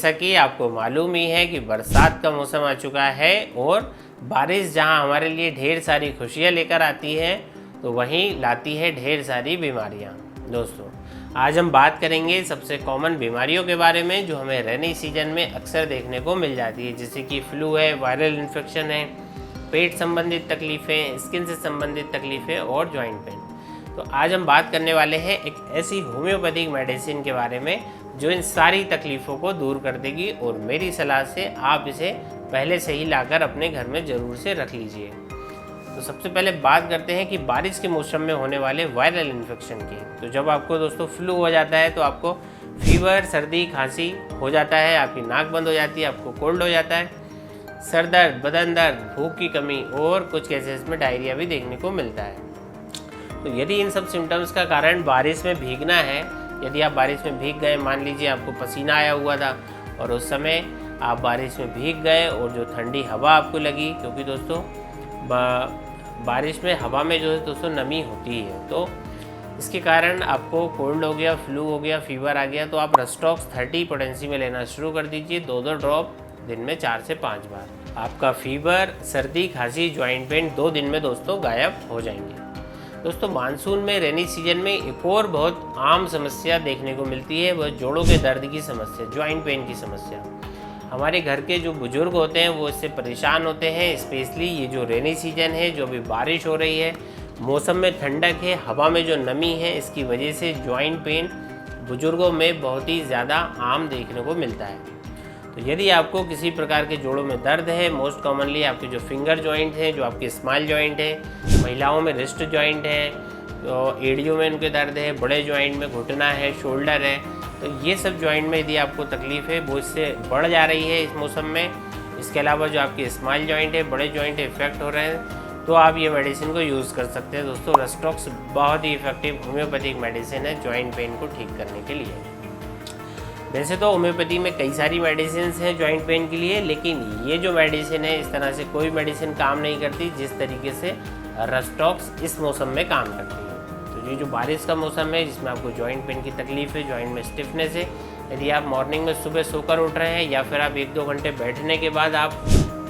जैसा कि आपको मालूम ही है कि बरसात का मौसम आ चुका है और बारिश जहां हमारे लिए ढेर सारी खुशियां लेकर आती है तो वहीं लाती है ढेर सारी बीमारियां। दोस्तों, आज हम बात करेंगे सबसे कॉमन बीमारियों के बारे में जो हमें रेनी सीजन में अक्सर देखने को मिल जाती है, जैसे कि फ्लू है, वायरल इन्फेक्शन है, पेट संबंधित तकलीफ़ें, स्किन से संबंधित तकलीफ़ें और जॉइंट पेन। तो आज हम बात करने वाले हैं एक ऐसी होम्योपैथिक मेडिसिन के बारे में जो इन सारी तकलीफ़ों को दूर कर देगी और मेरी सलाह से आप इसे पहले से ही लाकर अपने घर में ज़रूर से रख लीजिए। तो सबसे पहले बात करते हैं कि बारिश के मौसम में होने वाले वायरल इन्फेक्शन की। तो जब आपको दोस्तों फ्लू हो जाता है तो आपको फीवर, सर्दी, खांसी हो जाता है, आपकी नाक बंद हो जाती है, आपको कोल्ड हो जाता है, सर दर्द, बदन दर्द, भूख की कमी और कुछ केसेस में डायरिया भी देखने को मिलता है। तो यदि इन सब सिम्टम्स का कारण बारिश में भीगना है, यदि आप बारिश में भीग गए, मान लीजिए आपको पसीना आया हुआ था और उस समय आप बारिश में भीग गए और जो ठंडी हवा आपको लगी, क्योंकि दोस्तों बारिश में हवा में जो है दोस्तों नमी होती है, तो इसके कारण आपको कोल्ड हो गया, फ्लू हो गया, फीवर आ गया, तो आप रस्टॉक्स 30 पोटेंसी में लेना शुरू कर दीजिए। 2-2 ड्रॉप दिन में 4 से 5 बार। आपका फीवर, सर्दी, खांसी, जॉइंट पेन 2 दिन में दोस्तों गायब हो जाएंगे। दोस्तों, मानसून में रेनी सीजन में एक और बहुत आम समस्या देखने को मिलती है, वह जोड़ों के दर्द की समस्या, जॉइंट पेन की समस्या। हमारे घर के जो बुजुर्ग होते हैं वो इससे परेशान होते हैं, स्पेशली ये जो रेनी सीजन है, जो अभी बारिश हो रही है, मौसम में ठंडक है, हवा में जो नमी है, इसकी वजह से जॉइंट पेन बुजुर्गों में बहुत ही ज़्यादा आम देखने को मिलता है। तो यदि आपको किसी प्रकार के जोड़ों में दर्द है, मोस्ट कॉमनली आपके जो फिंगर जॉइंट है, जो आपके स्माइल जॉइंट है, महिलाओं में रिस्ट जॉइंट है, तो एड़ियों में उनके दर्द है, बड़े जॉइंट में घुटना है, शोल्डर है, तो ये सब जॉइंट में यदि आपको तकलीफ़ है वो इससे बढ़ जा रही है इस मौसम में, इसके अलावा जो आपके स्माइल जॉइंट है, बड़े जॉइंट इफेक्ट हो रहे हैं, तो आप ये मेडिसिन को यूज़ कर सकते हैं। दोस्तों, रस्टॉक्स बहुत ही इफेक्टिव होम्योपैथिक मेडिसिन है जॉइंट पेन को ठीक करने के लिए। वैसे तो होम्योपैथी में कई सारी मेडिसिन हैं जॉइंट पेन के लिए, लेकिन ये जो मेडिसिन है इस तरह से कोई मेडिसिन काम नहीं करती जिस तरीके से रस्टॉक्स इस मौसम में काम करती है। तो ये जो बारिश का मौसम है जिसमें आपको जॉइंट पेन की तकलीफ है, जॉइंट में स्टिफनेस है, यदि आप मॉर्निंग में सुबह सोकर उठ रहे हैं या फिर आप 1-2 घंटे बैठने के बाद आप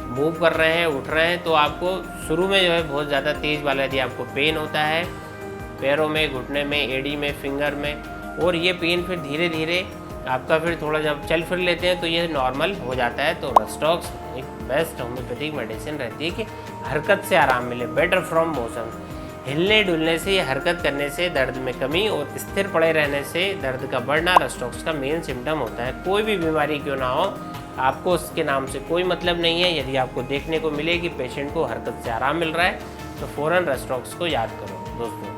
मूव कर रहे हैं, उठ रहे हैं, तो आपको शुरू में जो है बहुत ज़्यादा तेज़ वाला यदि आपको पेन होता है पैरों में, घुटने में, एड़ी में, फिंगर में, और ये पेन फिर धीरे धीरे आपका फिर थोड़ा जब चल फिर लेते हैं तो ये नॉर्मल हो जाता है। तो रस्टॉक्स एक बेस्ट होम्योपैथिक मेडिसिन रहती है कि हरकत से आराम मिले, बेटर फ्रॉम मोशन। हिलने डुलने से, हरकत करने से दर्द में कमी और स्थिर पड़े रहने से दर्द का बढ़ना रस्टॉक्स का मेन सिम्टम होता है। कोई भी बीमारी क्यों ना हो, आपको उसके नाम से कोई मतलब नहीं है। यदि आपको देखने को मिले कि पेशेंट को हरकत से आराम मिल रहा है तो फ़ौरन रस्टॉक्स को याद करो। दोस्तों,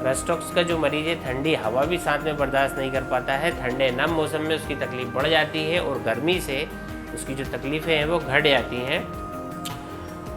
रस्टॉक्स का जो मरीज़ है ठंडी हवा भी साथ में बर्दाश्त नहीं कर पाता है, ठंडे नम मौसम में उसकी तकलीफ़ बढ़ जाती है और गर्मी से उसकी जो तकलीफ़ें हैं वो घट जाती हैं।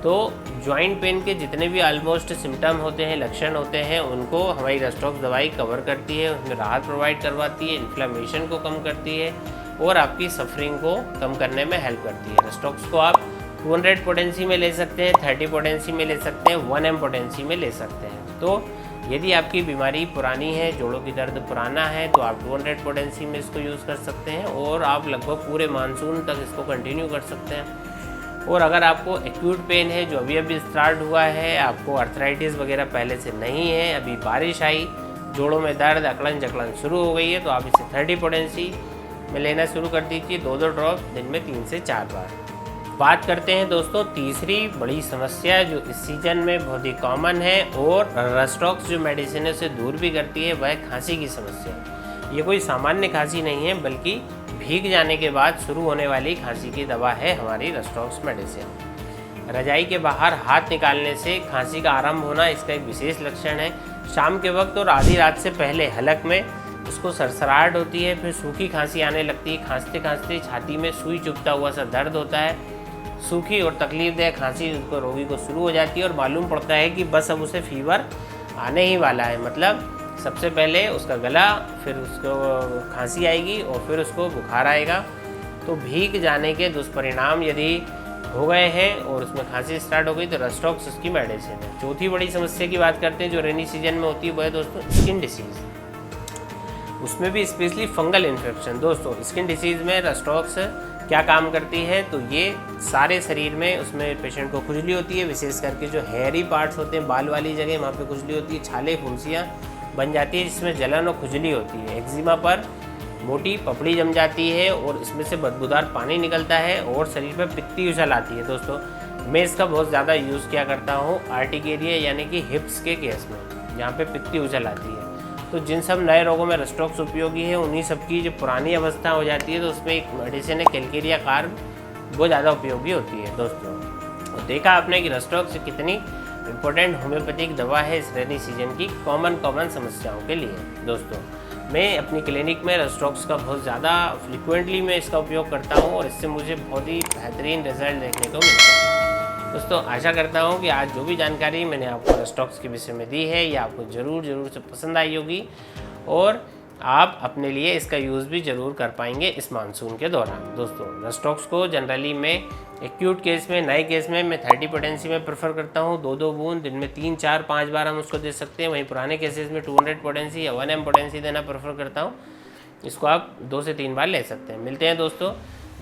तो जॉइंट पेन के जितने भी ऑलमोस्ट सिम्टम होते हैं, लक्षण होते हैं, उनको हमारी रस्टॉक्स दवाई कवर करती है, उसमें राहत प्रोवाइड करवाती है, इन्फ्लेमेशन को कम करती है और आपकी सफरिंग को कम करने में हेल्प करती है। रस्टॉक्स को आप 200 पोटेंसी में ले सकते हैं, 30 पोटेंसी में ले सकते हैं, 1 M पोटेंसी में ले सकते हैं। तो यदि आपकी बीमारी पुरानी है, जोड़ों की दर्द पुराना है, तो आप 200 पोटेंसी में इसको यूज़ कर सकते हैं और आप लगभग पूरे मानसून तक इसको कंटिन्यू कर सकते हैं। और अगर आपको एक्यूट पेन है जो अभी अभी स्टार्ट हुआ है, आपको आर्थराइटिस वगैरह पहले से नहीं है, अभी बारिश आई, जोड़ों में दर्द, अकड़न जकड़न शुरू हो गई है, तो आप इसे 30 पोटेंसी में लेना शुरू कर दीजिए, 2-2 ड्रॉप दिन में 3 से 4 बार। बात करते हैं दोस्तों तीसरी बड़ी समस्या जो इस सीजन में बहुत ही कॉमन है और रस्टॉक्स जो मेडिसिन है उसे दूर भी करती है, वह है खांसी की समस्या। ये कोई सामान्य खांसी नहीं है बल्कि भीग जाने के बाद शुरू होने वाली खांसी की दवा है हमारी रस्टॉक्स मेडिसिन। रजाई के बाहर हाथ निकालने से खांसी का आरंभ होना इसका एक विशेष लक्षण है। शाम के वक्त और आधी रात से पहले हलक में उसको सरसराहट होती है, फिर सूखी खांसी आने लगती है, खांसते खांसते छाती में सुई चुभता हुआ सा दर्द होता है, सूखी और तकलीफदेह खांसी उसको रोगी को शुरू हो जाती है और मालूम पड़ता है कि बस अब उसे फीवर आने ही वाला है। मतलब सबसे पहले उसका गला, फिर उसको खांसी आएगी और फिर उसको बुखार आएगा। तो भीग जाने के दुष्परिणाम यदि हो गए हैं और उसमें खांसी स्टार्ट हो गई तो रस्टॉक्स उसकी मेडिसिन है। चौथी बड़ी समस्या की बात करते हैं जो रेनी सीजन में होती है, वह है दोस्तों स्किन डिसीज़। उसमें भी स्पेशली फंगल इन्फेक्शन। दोस्तों स्किन डिसीज़ में रस्टॉक्स क्या काम करती है, तो ये सारे शरीर में उसमें पेशेंट को खुजली होती है, विशेष करके जो हेयरी पार्ट्स होते हैं बाल वाली जगह वहाँ पे खुजली होती है, छाले फुंसियाँ बन जाती है जिसमें जलन और खुजली होती है। एक्जिमा पर मोटी पपड़ी जम जाती है और इसमें से बदबूदार पानी निकलता है और शरीर पर पित्ती उछल आती है। दोस्तों मैं इसका बहुत ज़्यादा यूज़ किया करता हूँ आर्टिकेरिया यानी कि हिप्स के केस में, जहाँ पे पित्ती उछल आती है। तो जिन सब नए रोगों में रस्टॉक्स उपयोगी है, उन्हीं सब की जो पुरानी अवस्था हो जाती है तो उसमें एक मेडिसिन है कैलकेरिया कार्ब, वो ज़्यादा उपयोगी होती है। दोस्तों तो देखा आपने कि रस्टॉक्स कितनी इम्पोर्टेंट होम्योपैथिक दवा है इस रेनी सीजन की कॉमन समस्याओं के लिए। दोस्तों मैं अपनी क्लिनिक में रस्टॉक्स का बहुत ज़्यादा फ्रिक्वेंटली मैं इसका उपयोग करता हूँ और इससे मुझे बहुत ही बेहतरीन रिजल्ट देखने को मिलता है। दोस्तों आशा करता हूँ कि आज जो भी जानकारी मैंने आपको रस्टॉक्स के विषय में दी है ये आपको ज़रूर से पसंद आई होगी और आप अपने लिए इसका यूज़ भी ज़रूर कर पाएंगे इस मानसून के दौरान। दोस्तों रस्टॉक्स को जनरली मैं एक्यूट केस में, नए केस में मैं 30 पोटेंसी में प्रेफर करता हूँ। 2 बूंद दिन में 3, 4, 5 बार हम उसको दे सकते हैं। वहीं पुराने केसेस में 200 पोटेंसी या 1 m पोटेंसी देना प्रेफर करता हूँ। इसको आप 2 से 3 बार ले सकते हैं। मिलते हैं दोस्तों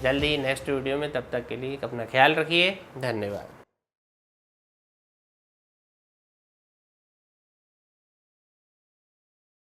जल्दी ही नेक्स्ट वीडियो में, तब तक के लिए अपना ख्याल रखिए। धन्यवाद।